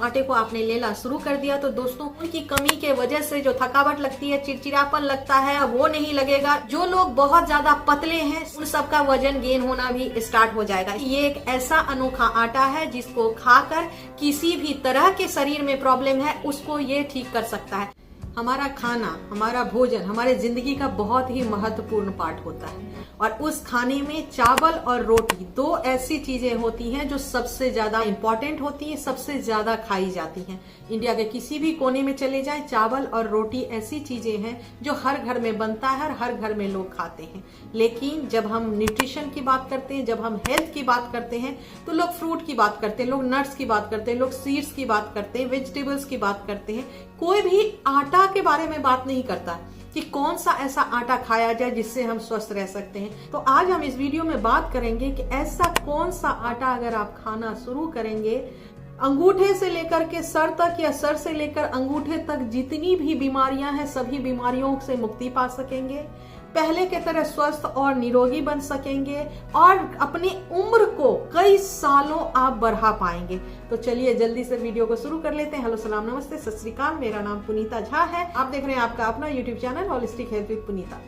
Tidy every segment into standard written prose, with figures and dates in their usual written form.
आटे को आपने लेना शुरू कर दिया तो दोस्तों उनकी कमी के वजह से जो थकावट लगती है, चिड़चिड़ापन लगता है, वो नहीं लगेगा। जो लोग बहुत ज्यादा पतले हैं उन सबका वजन गेन होना भी स्टार्ट हो जाएगा। ये एक ऐसा अनोखा आटा है जिसको खाकर किसी भी तरह के शरीर में प्रॉब्लम है उसको ये ठीक कर सकता है। हमारा खाना, हमारा भोजन हमारे जिंदगी का बहुत ही महत्वपूर्ण पार्ट होता है और उस खाने में चावल और रोटी दो ऐसी चीजें होती हैं जो सबसे ज्यादा इंपॉर्टेंट होती हैं, सबसे ज्यादा खाई जाती हैं। इंडिया के किसी भी कोने में चले जाएं, चावल और रोटी ऐसी चीजें हैं जो हर घर में बनता है और हर घर में लोग खाते हैं। लेकिन जब हम न्यूट्रिशन की बात करते हैं, जब हम हेल्थ की बात करते हैं तो लोग फ्रूट की बात करते हैं, लोग नट्स की बात करते हैं, लोग सीड्स की बात करते हैं, वेजिटेबल्स की बात करते हैं। कोई भी आटा के बारे में बात नहीं करता कि कौन सा ऐसा आटा खाया जाए जिससे हम स्वस्थ रह सकते हैं। तो आज हम इस वीडियो में बात करेंगे कि ऐसा कौन सा आटा अगर आप खाना शुरू करेंगे, अंगूठे से लेकर के सर तक या सर से लेकर अंगूठे तक जितनी भी बीमारियां हैं सभी बीमारियों से मुक्ति पा सकेंगे, पहले के तरह स्वस्थ और निरोगी बन सकेंगे और अपनी उम्र को कई सालों आप बढ़ा पाएंगे। तो चलिए जल्दी से वीडियो को शुरू कर लेते हैं। हेलो, सलाम, नमस्ते, सत श्री अकाल। मेरा नाम पुनीता झा है। आप देख रहे हैं आपका अपना YouTube channel holistic health with Punita.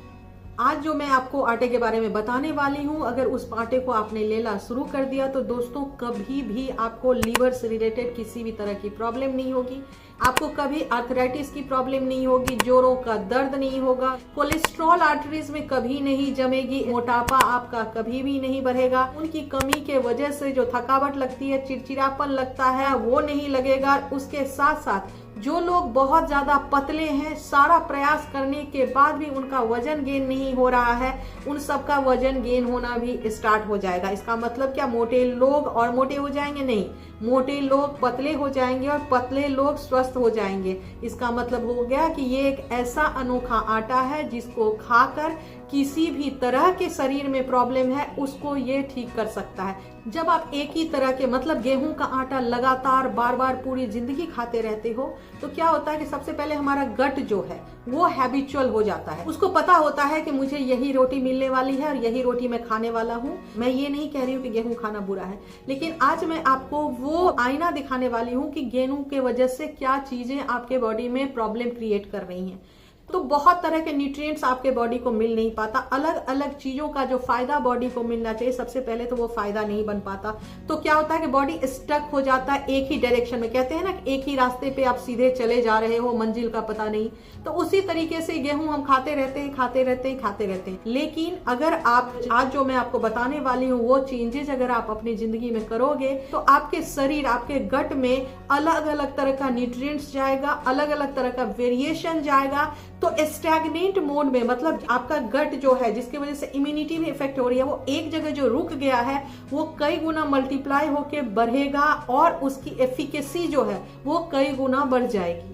आज जो मैं आपको आटे के बारे में बताने वाली हूँ, अगर उस आटे को आपने लेना शुरू कर दिया तो दोस्तों कभी भी आपको लीवर से रिलेटेड किसी भी तरह की प्रॉब्लम नहीं होगी, आपको कभी आर्थराइटिस की प्रॉब्लम नहीं होगी, जोड़ों का दर्द नहीं होगा, कोलेस्ट्रॉल आर्टरीज में कभी नहीं जमेगी, मोटापा आपका कभी भी नहीं बढ़ेगा, उनकी कमी के वजह से जो थकावट लगती है, चिड़चिड़ापन लगता है, वो नहीं लगेगा। उसके साथ साथ जो लोग बहुत ज्यादा पतले हैं, सारा प्रयास करने के बाद भी उनका वजन गेन नहीं हो रहा है, उन सबका वजन गेन होना भी स्टार्ट हो जाएगा। इसका मतलब क्या मोटे लोग और मोटे हो जाएंगे? नहीं, मोटे लोग पतले हो जाएंगे और पतले लोग स्वस्थ हो जाएंगे। इसका मतलब हो गया कि ये एक ऐसा अनोखा आटा है जिसको खाकर किसी भी तरह के शरीर में प्रॉब्लम है उसको ये ठीक कर सकता है। जब आप एक ही तरह के मतलब गेहूं का आटा लगातार बार बार पूरी जिंदगी खाते रहते हो तो क्या होता है कि सबसे पहले हमारा गट जो है वो हैबिचुअल हो जाता है। उसको पता होता है कि मुझे यही रोटी मिलने वाली है और यही रोटी मैं खाने वाला हूँ। मैं ये नहीं कह रही हूँ कि गेहूं खाना बुरा है, लेकिन आज मैं आपको वो आईना दिखाने वाली हूँ कि गेहूं के वजह से क्या चीजें आपके बॉडी में प्रॉब्लम क्रिएट कर रही हैं। तो बहुत तरह के न्यूट्रिएंट्स आपके बॉडी को मिल नहीं पाता, अलग अलग चीजों का जो फायदा बॉडी को मिलना चाहिए सबसे पहले तो वो फायदा नहीं बन पाता। तो क्या होता है कि बॉडी स्टक हो जाता है एक ही डायरेक्शन में। कहते हैं ना एक ही रास्ते पे आप सीधे चले जा रहे हो, मंजिल का पता नहीं। तो उसी तरीके से गेहूं हम खाते रहते हैं। लेकिन अगर आप आज जो मैं आपको बताने वाली हूँ वो चेंजेस अगर आप अपनी जिंदगी में करोगे तो आपके शरीर, आपके गट में अलग अलग तरह का न्यूट्रिएंट्स जाएगा, अलग अलग तरह का वेरिएशन जाएगा। तो स्टैग्नेंट मोड में मतलब आपका गट जो है जिसकी वजह से इम्यूनिटी में इफेक्ट हो रही है, वो एक जगह जो रुक गया है वो कई गुना मल्टीप्लाई होके बढ़ेगा और उसकी एफिकेसी जो है वो कई गुना बढ़ जाएगी।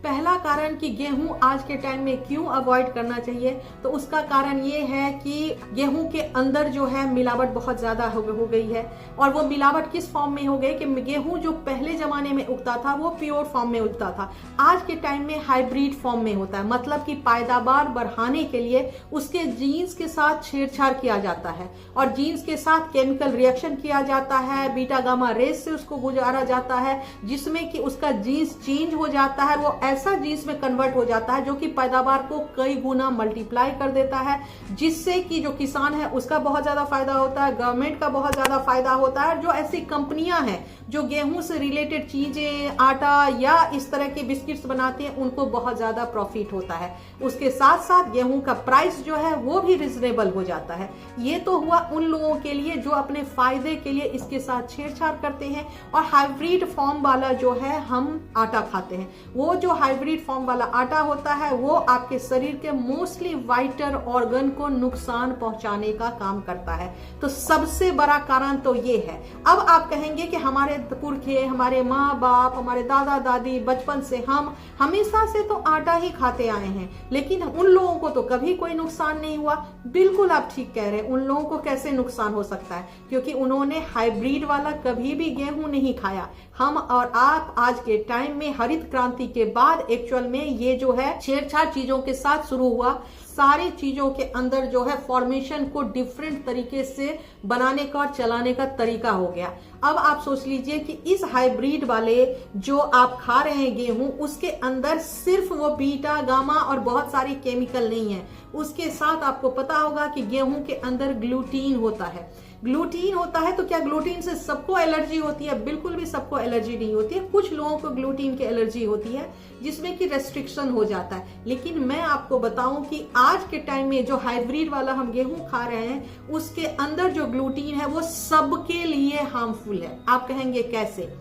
पहला कारण कि गेहूं आज के टाइम में क्यों अवॉइड करना चाहिए, तो उसका कारण ये है कि गेहूं के अंदर जो है मिलावट बहुत ज्यादा हो गई है। और वो मिलावट किस फॉर्म में हो गई कि गेहूं जो पहले जमाने में उगता था वो प्योर फॉर्म में उगता था, आज के टाइम में हाइब्रिड फॉर्म में होता है। मतलब कि पैदावार बढ़ाने के लिए उसके जीन्स के साथ छेड़छाड़ किया जाता है और जीन्स के साथ केमिकल रिएक्शन किया जाता है, बीटा गामा रेस से उसको गुजारा जाता है जिसमें कि उसका जीन्स चेंज हो जाता है, वो ऐसा जीन्स में कन्वर्ट हो जाता है जो कि पैदावार को कई गुना मल्टीप्लाई कर देता है, जिससे कि जो किसान है उसका बहुत ज्यादा फायदा होता है, गवर्नमेंट का बहुत ज्यादा फायदा होता है। जो ऐसी कंपनियां हैं जो गेहूं से रिलेटेड चीजें, आटा या इस तरह के बिस्किट्स बनाते हैं उनको बहुत ज्यादा प्रॉफिट होता है। उसके साथ साथ गेहूं का प्राइस जो है वो भी रिजनेबल हो जाता है। ये तो हुआ उन लोगों के लिए जो अपने फायदे के लिए इसके साथ छेड़छाड़ करते हैं और हाइब्रिड फॉर्म वाला जो है हम आटा खाते हैं। वो जो हाइब्रिड फॉर्म वाला आटा होता है वो आपके शरीर के मोस्टली वाइटल ऑर्गन को नुकसान पहुंचाने का काम करता है। तो सबसे बड़ा कारण तो ये है। अब आप कहेंगे कि हमारे पुरखे, हमारे माँ बाप, हमारे दादा दादी बचपन से हम हमेशा से तो आटा ही खाते आए हैं, लेकिन उन लोगों को तो कभी कोई नुकसान नहीं हुआ। बिल्कुल आप ठीक कह रहे हैं, उन लोगों को कैसे नुकसान हो सकता है, क्योंकि उन्होंने हाइब्रिड वाला कभी भी गेहूं नहीं खाया। हम और आप आज के टाइम में हरित क्रांति के बाद एक्चुअल में ये जो है छेड़छाड़ चीजों के साथ शुरू हुआ। सारी चीजों के अंदर जो है फॉर्मेशन को डिफरेंट तरीके से बनाने का और चलाने का तरीका हो गया। अब आप सोच लीजिए कि इस हाइब्रिड वाले जो आप खा रहे हैं गेहूं, उसके अंदर सिर्फ वो बीटा गामा और बहुत सारी केमिकल नहीं है। उसके साथ आपको पता होगा कि गेहूं के अंदर ग्लूटीन होता है। ग्लूटीन होता है तो क्या ग्लूटीन से सबको एलर्जी होती है? बिल्कुल भी सबको एलर्जी नहीं होती है। कुछ लोगों को ग्लूटीन की एलर्जी होती है जिसमें कि रेस्ट्रिक्शन हो जाता है। लेकिन मैं आपको बताऊं कि आज के टाइम में जो हाइब्रिड वाला हम गेहूं खा रहे हैं उसके अंदर जो ग्लूटीन है वो सबके लिए हार्मफुल है। आप कहेंगे कैसे?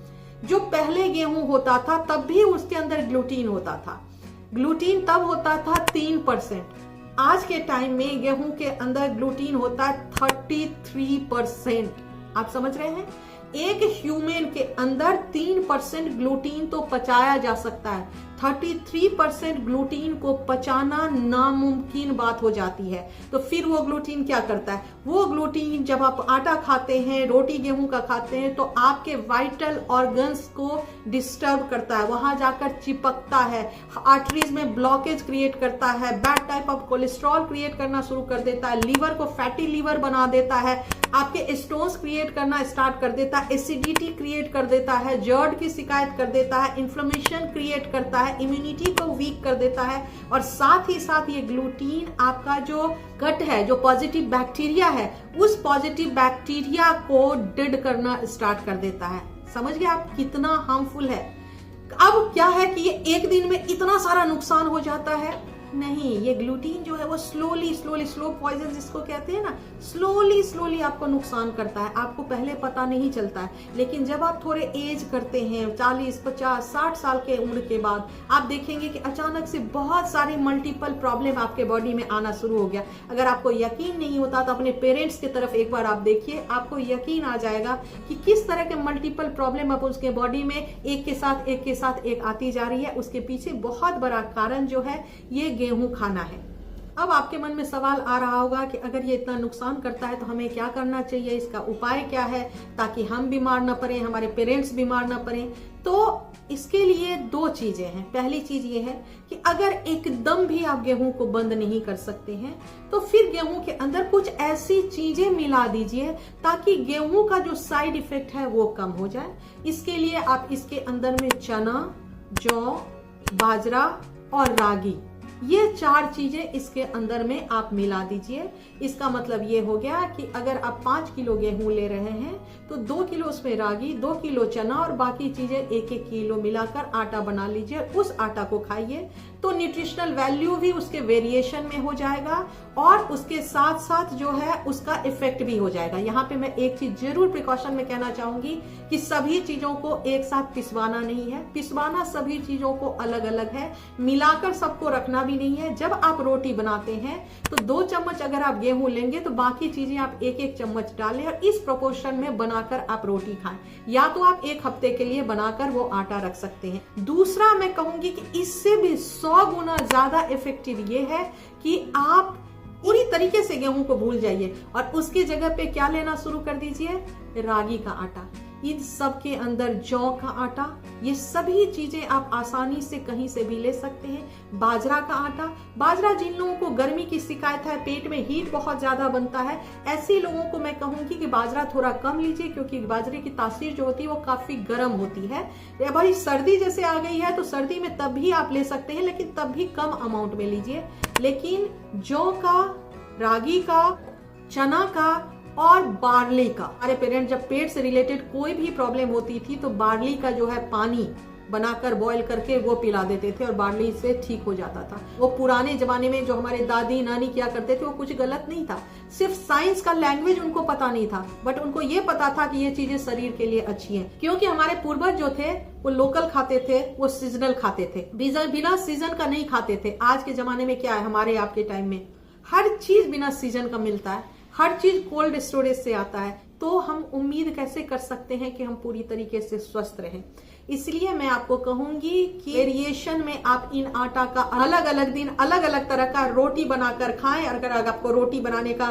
जो पहले गेहूं होता था तब भी उसके अंदर ग्लूटीन होता था। ग्लूटीन तब होता था 3%। आज के टाइम में गेहूं के अंदर ग्लूटीन होता है 33%। आप समझ रहे हैं? एक ह्यूमन के अंदर 3% ग्लूटीन तो पचाया जा सकता है, 33% ग्लूटीन को पचाना नामुमकिन बात हो जाती है। तो फिर वो ग्लूटीन क्या करता है? वो ग्लूटीन जब आप आटा खाते हैं, रोटी गेहूं का खाते हैं, तो आपके वाइटल ऑर्गन्स को डिस्टर्ब करता है, वहां जाकर चिपकता है, आर्टरीज में ब्लॉकेज क्रिएट करता है, bad type of cholesterol create करना शुरू कर देता है, लीवर को फैटी लीवर बना देता है, आपके स्टोन्स क्रिएट करना स्टार्ट कर देता है, एसिडिटी क्रिएट कर देता है, जर्ड की शिकायत कर देता है, इन्फ्लेमेशन क्रिएट करता है, इम्यूनिटी को वीक कर देता है। और साथ ही साथ ये ग्लूटीन आपका जो गट है, जो पॉजिटिव बैक्टीरिया है, उस पॉजिटिव बैक्टीरिया को डेड करना स्टार्ट कर देता है। समझ गए आप कितना हार्मफुल है? अब क्या है कि ये एक दिन में इतना सारा नुकसान हो जाता है? नहीं, ये ग्लूटीन जो है वो स्लो पॉइजन जिसको कहते हैं ना, स्लोली आपको नुकसान करता है। आपको पहले पता नहीं चलता है, लेकिन जब आप थोड़े एज करते हैं 40, 50, 60 साल के उम्र के बाद, आप देखेंगे कि अचानक से बहुत सारी मल्टीपल प्रॉब्लम आपके बॉडी में आना शुरू हो गया। अगर आपको यकीन नहीं होता तो अपने पेरेंट्स की तरफ एक बार आप देखिए, आपको यकीन आ जाएगा कि किस तरह के मल्टीपल प्रॉब्लम अब उसके बॉडी में एक के साथ एक आती जा रही है। उसके पीछे बहुत बड़ा कारण जो है ये गेहूं खाना है। अब आपके मन में सवाल आ रहा होगा कि अगर ये इतना नुकसान करता है तो हमें क्या करना चाहिए, इसका उपाय क्या है ताकि हम बीमार न पड़े, हमारे पेरेंट्स बीमार न पड़े? तो इसके लिए दो चीजें हैं। पहली चीज ये है कि अगर एकदम भी आप गेहूं को बंद नहीं कर सकते हैं तो फिर गेहूं के अंदर कुछ ऐसी चीजें मिला दीजिए ताकि गेहूं का जो साइड इफेक्ट है वो कम हो जाए। इसके लिए आप इसके अंदर में चना, जौ, बाजरा और रागी, ये 4 चीजें इसके अंदर में आप मिला दीजिए। इसका मतलब ये हो गया कि अगर आप 5 किलो गेहूं ले रहे हैं तो 2 किलो उसमें रागी, 2 किलो चना और बाकी चीजें 1-1 किलो मिलाकर आटा बना लीजिए। उस आटा को खाइए तो न्यूट्रिशनल वैल्यू भी उसके वेरिएशन में हो जाएगा और उसके साथ साथ जो है उसका इफेक्ट भी हो जाएगा। यहाँ पे मैं एक चीज जरूर प्रिकॉशन में कहना चाहूंगी कि सभी चीजों को एक साथ पिसवाना नहीं है। पिसवाना सभी चीजों को अलग अलग है, मिलाकर सबको रखना भी नहीं है। जब आप रोटी बनाते हैं तो 2 चम्मच अगर आप गेहूं लेंगे तो बाकी चीजें आप 1-1 चम्मच डालें और इस प्रोपोर्शन में बनाकर आप रोटी खाएं। या तो आप 1 हफ्ते के लिए बनाकर वो आटा रख सकते हैं। दूसरा मैं कहूंगी कि इससे भी 100 गुना ज्यादा इफेक्टिव ये है कि आप पूरी तरीके से गेहूं को भूल जाइए और उसकी जगह पे क्या लेना शुरू कर दीजिए? रागी का आटा, इन सब के अंदर जौ का आटा, ये सभी चीजें आप आसानी से कहीं से भी ले सकते हैं। बाजरा का आटा, बाजरा जिन लोगों को गर्मी की शिकायत है, पेट में हीट बहुत ज्यादा बनता है, ऐसे लोगों को मैं कहूंगी कि बाजरा थोड़ा कम लीजिए क्योंकि बाजरे की तासीर जो होती है वो काफी गर्म होती है। भाई सर्दी जैसे आ गई है तो सर्दी में तब भी आप ले सकते हैं, लेकिन तब भी कम अमाउंट में लीजिए। लेकिन जौ का, रागी का, चना का और बार्ली का, हमारे पेरेंट्स जब पेट से रिलेटेड कोई भी प्रॉब्लम होती थी तो बार्ली का जो है पानी बनाकर बॉईल करके वो पिला देते थे और बार्ली से ठीक हो जाता था। वो पुराने जमाने में जो हमारे दादी नानी किया करते थे वो कुछ गलत नहीं था, सिर्फ साइंस का लैंग्वेज उनको पता नहीं था, बट उनको ये पता था कि ये चीजें शरीर के लिए अच्छी हैं। क्योंकि हमारे पूर्वज जो थे वो लोकल खाते थे, वो सीजनल खाते थे, बिना सीजन का नहीं खाते थे। आज के जमाने में क्या है, हमारे आपके टाइम में हर चीज बिना सीजन का मिलता है, हर चीज कोल्ड स्टोरेज से आता है, तो हम उम्मीद कैसे कर सकते हैं कि हम पूरी तरीके से स्वस्थ रहें? इसलिए मैं आपको कहूंगी कि वेरिएशन में आप इन आटा का अलग अलग दिन अलग अलग तरह का रोटी बनाकर खाएं। अगर आपको रोटी बनाने का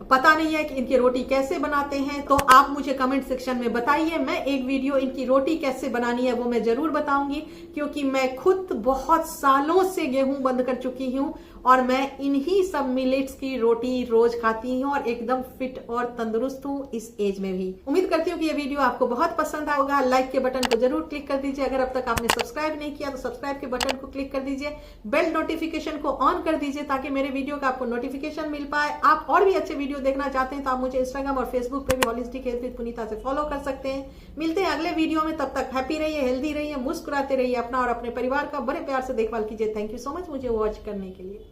पता नहीं है कि इनकी रोटी कैसे बनाते हैं, तो आप मुझे कमेंट सेक्शन में बताइए। मैं एक वीडियो इनकी रोटी कैसे बनानी है वो मैं जरूर बताऊंगी, क्योंकि मैं खुद बहुत सालों से गेहूं बंद कर चुकी हूं और मैं इन्हीं सब मिलेट्स की रोटी रोज खाती हूँ और एकदम फिट और तंदुरुस्त हूँ इस एज में भी। उम्मीद करती हूँ कि ये वीडियो आपको बहुत पसंद आएगा। लाइक के बटन को जरूर क्लिक कर दीजिए। अगर अब तक आपने सब्सक्राइब नहीं किया तो सब्सक्राइब के बटन को क्लिक कर दीजिए। बेल नोटिफिकेशन को ऑन कर दीजिए ताकि मेरे वीडियो का आपको नोटिफिकेशन मिल पाए। आप और भी अच्छे वीडियो देखना चाहते हैं तो आप मुझे इंस्टाग्राम और फेसबुक पे भी होलिस्टिक हेल्थ विद पुनीता से फॉलो कर सकते हैं। मिलते हैं अगले वीडियो में, तब तक हैप्पी रहिए, हेल्दी रहिए, मुस्कुराते रहिए, अपना और अपने परिवार का बड़े प्यार से देखभाल कीजिए। थैंक यू सो मच मुझे वॉच करने के लिए।